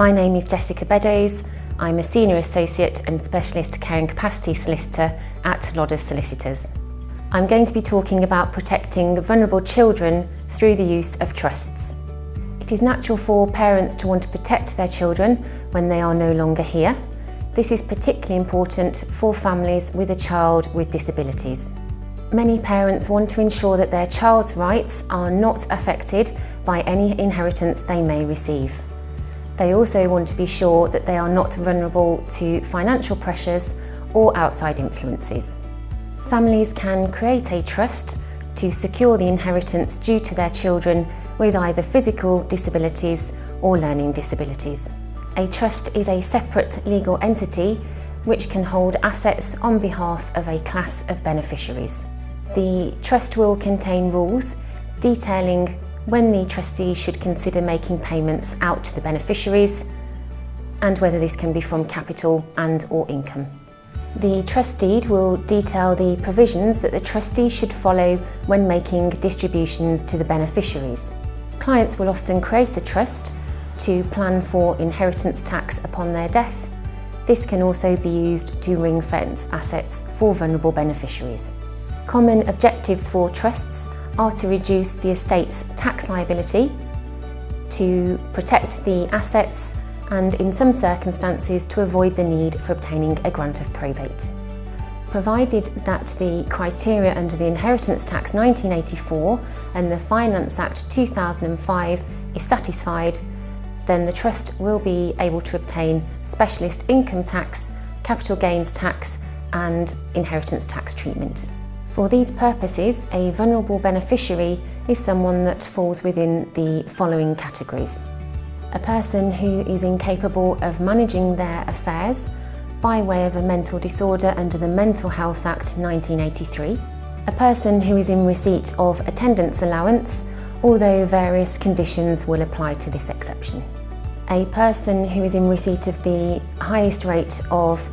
My name is Jessica Beddows. I'm a Senior Associate and Specialist Care and Capacity Solicitor at Lodders Solicitors. I'm going to be talking about protecting vulnerable children through the use of trusts. It is natural for parents to want to protect their children when they are no longer here. This is particularly important for families with a child with disabilities. Many parents want to ensure that their child's rights are not affected by any inheritance they may receive. They also want to be sure that they are not vulnerable to financial pressures or outside influences. Families can create a trust to secure the inheritance due to their children with either physical disabilities or learning disabilities. A trust is a separate legal entity which can hold assets on behalf of a class of beneficiaries. The trust will contain rules detailing when the trustee should consider making payments out to the beneficiaries and whether this can be from capital and/or income. The trust deed will detail the provisions that the trustee should follow when making distributions to the beneficiaries. Clients will often create a trust to plan for inheritance tax upon their death. This can also be used to ring-fence assets for vulnerable beneficiaries. Common objectives for trusts are to reduce the estate's tax liability, to protect the assets, and in some circumstances to avoid the need for obtaining a grant of probate. Provided that the criteria under the Inheritance Tax 1984 and the Finance Act 2005 is satisfied, then the trust will be able to obtain specialist income tax, capital gains tax and inheritance tax treatment. For these purposes, a vulnerable beneficiary is someone that falls within the following categories. A person who is incapable of managing their affairs by way of a mental disorder under the Mental Health Act 1983. A person who is in receipt of attendance allowance, although various conditions will apply to this exception. A person who is in receipt of the highest rate of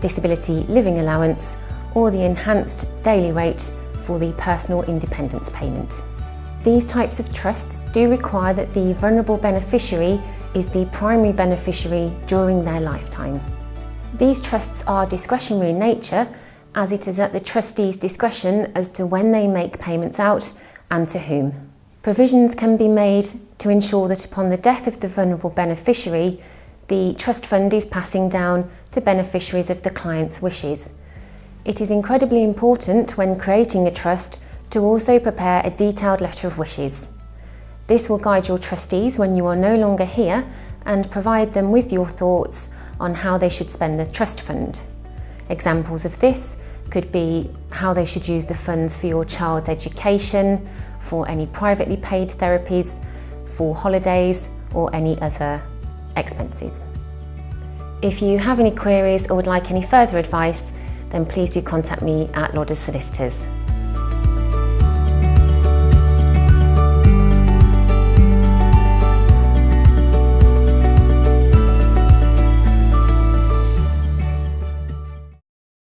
disability living allowance or the enhanced daily rate for the personal independence payment. These types of trusts do require that the vulnerable beneficiary is the primary beneficiary during their lifetime. These trusts are discretionary in nature, as it is at the trustee's discretion as to when they make payments out and to whom. Provisions can be made to ensure that upon the death of the vulnerable beneficiary, the trust fund is passing down to beneficiaries of the client's wishes. It is incredibly important when creating a trust to also prepare a detailed letter of wishes. This will guide your trustees when you are no longer here and provide them with your thoughts on how they should spend the trust fund. Examples of this could be how they should use the funds for your child's education, for any privately paid therapies, for holidays or any other expenses. If you have any queries or would like any further advice, then please do contact me at Lodders Solicitors.